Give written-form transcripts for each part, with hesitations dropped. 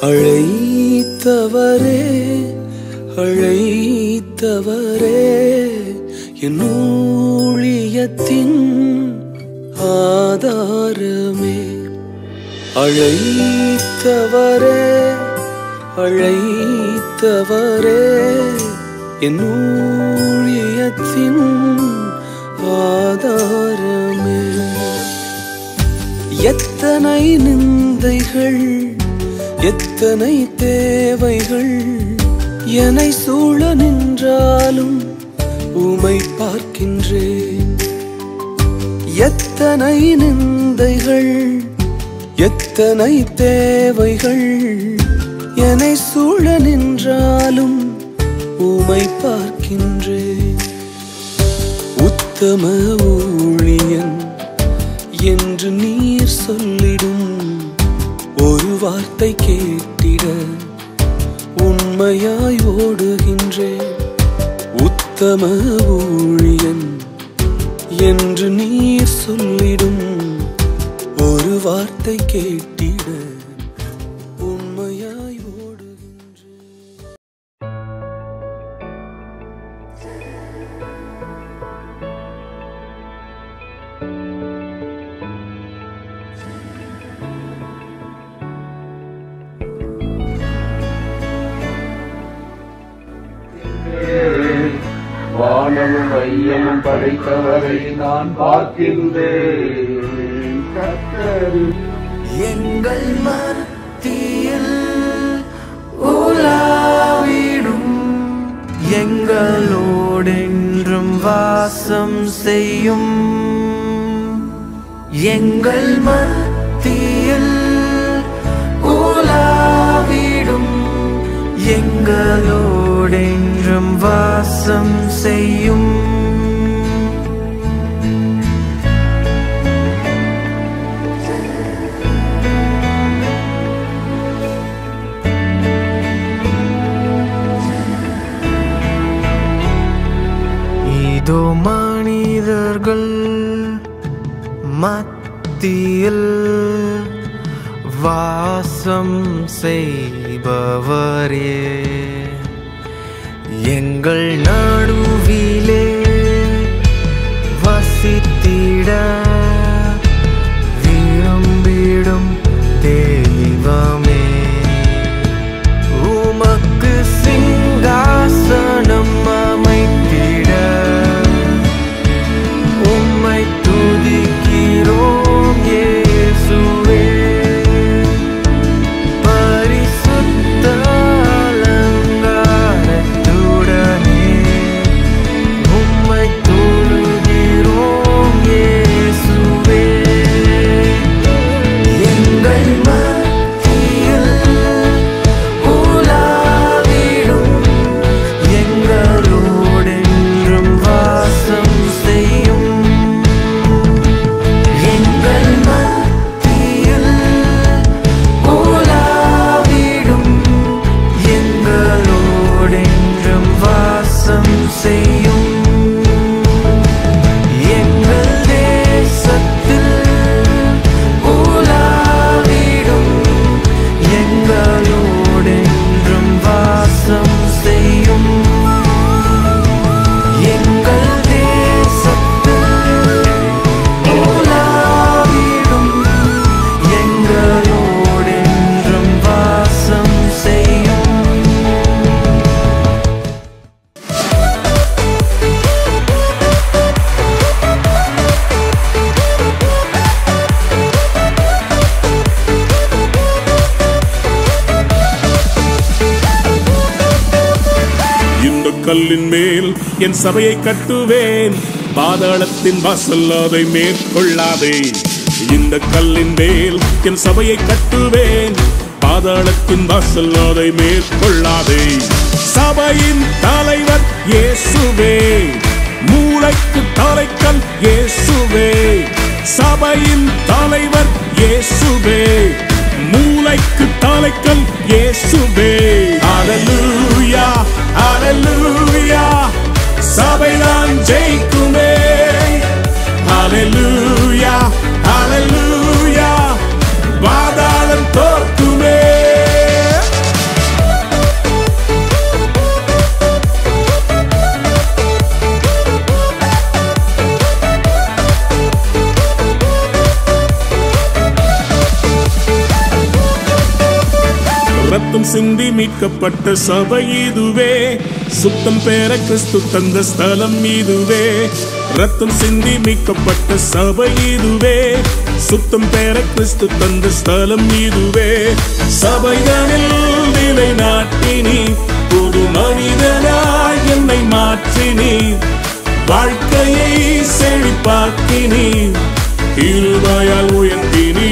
அழைத்தவரே அழைத்தவரே என் ஊழியத்தின் ஆதாரமே. அழைத்தவரே அழைத்தவரே என் ஊழியத்தின் ஆதாரமே. எத்தனை நிந்தைகள் எத்தனை தேவைகள் என்னை சூழ நின்றாலும் உம்மை பார்க்கின்றேன். எத்தனை நிந்தைகள் எத்தனை தேவைகள் என்னை சூழ நின்றாலும் உம்மை பார்க்கின்றேன். உத்தம ஊழியன் என்று நீர் சொல்லிடும் ஒரு வார்த்தை கேட்டிட உண்மையாய் ஓடுகின்றேன். உத்தம ஊழியன் என்று நீர் சொல்லிடும் ஒரு வார்த்தை கேட்டிட உண்மையாய் ஓடுகின்றேன். வானமும் மையமும் படைத்தவரை நான் பார்க்கின்றேன். கர்த்தரின் எங்கள் மத்தியில் உலாவிடும் எங்களோடென்றும் வாசம் செய்யும். எங்கள் மத்தியில் உலாவிடும் எங்களோடென்றும் வாசம் செய்யும். இதோ மனிதர்கள் மத்தியில் வாசம் செய்பவரே, எங்கள் நடுவிலே வசித்திட விரும்பிடும் தெய்வமே. உமக்கு சிங்காசனம் அமைத்திட உம்மை துதிக்கிறோம் இயேசுவே. பரிசுத்த அலங்காரத்துடனே உம்மை தொழுகிறோம் இயேசுவே. எங்கள் மத்தியில் உலாவிடும் எங்களோடென்றும் வாசம் செய்யும். எங்கள் மத்தியில் உலாவிடும் எங்களோடென்றும் வாசம் செய்யும். எங்கள் தேசத்தில் உலாவிடும் எங்களோடென்றும் வாசம் செய்யும். எங்கள் தேசத்தில் உலாவிடும் எங்களோடென்றும் வாசம் செய்யும். இந்த கல்லின் மேல் என் சபையை கட்டுவேன், பாதாளத்தின் வாசல் அதை மேற்கொள்ளாதே. இந்த கல்லின் மேல் என் சபையை கட்டுவேன், பாதாளத்தின் வாசல் அதை மேற்கொள்ளாதே. சபையின் தலைவர் இயேசுவே, மூளைக்கு தலைக்கல் இயேசுவே. சபையின் தலைவர் இயேசுவே, மூளைக்கு தலைக்கல் இயேசுவே. அல்லேலூயா அல்லேலூயா, சபைதான் ஜெயிக்குமே. அல்லேலூயா அல்லேலூயா, பாதாளம் தோற்குமே. மீட்கப்பட்ட சபை இதுவே. சுத்தம் பெற கிறிஸ்து தந்த ஸ்தலம் இதுவே. ரத்தம் சிந்தி மீட்கப்பட்ட சபை இதுவே. சுத்தம் பெற கிறிஸ்து தந்த ஸ்தலம் இதுவே. சபைகளில் நிலை நாட்டினி, புது மனிதனாய் என்னை மாற்றினி, வாழ்க்கையை செழிப்பாக்கினி, கிருபையால் உயர்த்தினி,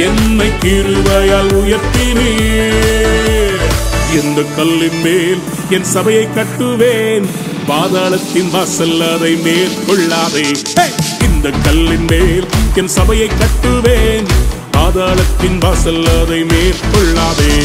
என்னை கிருபையால் உயர்த்தினி. இந்த கல்லின் மேல் என் சபையை கட்டுவேன், பாதாளத்தின் வாசல் அதை மேற்கொள்ளாதே. இந்த கல்லின் மேல் என் சபையை கட்டுவேன், பாதாளத்தின் வாசல் அதை மேற்கொள்ளாதே.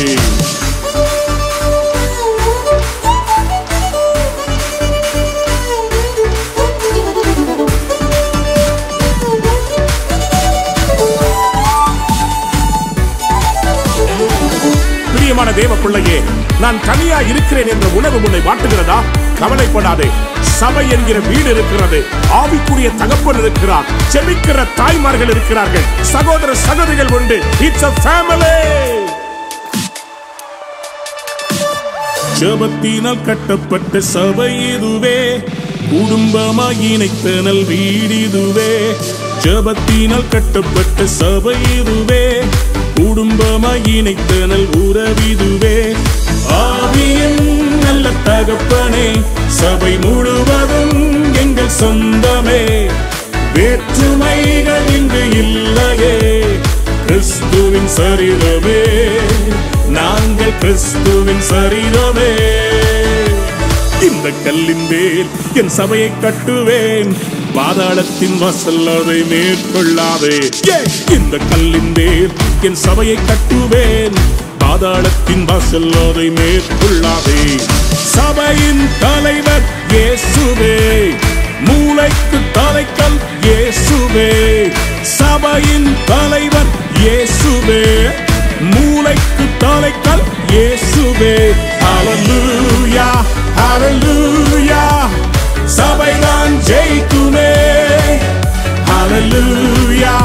பிரியமான தேவ பிள்ளையே, நான் தனியா இருக்கிறேன் என்ற உணர்வு உன்னை வாட்டுகிறதா? கவலைப்படாதே. சபை என்கிற வீடு இருக்கிறது, ஆவிக்குரிய தகப்பன் இருக்கிறார், செபிக்கிற தாய்மார்கள் இருக்கிறார்கள், சகோதர சகோதரிகள் உண்டு. It's a family. ஜெபத்தினால் கட்டப்பட்ட சபை இதுவே, குடும்பமாய் இணைத்தனல் வீடு இதுவே. ஜெபத்தினால் கட்டப்பட்ட சபை இதுவே, குடும்பமாய் இணைத்தனல் உறவிதுவே. ஆவியின் நல்ல தகப்பனே, சபை முழுவதும் எங்கள் சொந்தமே, வேற்றுமைகள் இங்கு இல்லையே, கிறிஸ்துவின் சரீரமே, நாங்கள் கிறிஸ்துவின் சரீரமே. இந்த கல்லின் மேல் என் சபையை கட்டுவேன், பாதாளத்தின் வாசல் அதை மேற்கொள்ளாதே. இந்த கல்லின் மேல் என் சபையை கட்டுவேன், பாதாளத்தின் வாசல் அதை மேற்கொள்ளாதே. சபையின் தலைவர் இயேசுவே, மூளைக்கு தலைக்கல் இயேசுவே. சபையின் தலைவர் இயேசுவே, மூளைக்கு தலைக்கல் இயேசுவே. ஹல்லேலூயா, ஹல்லேலூயா, சபைதான் ஜெயிக்குமே. ஹல்லேலூயா.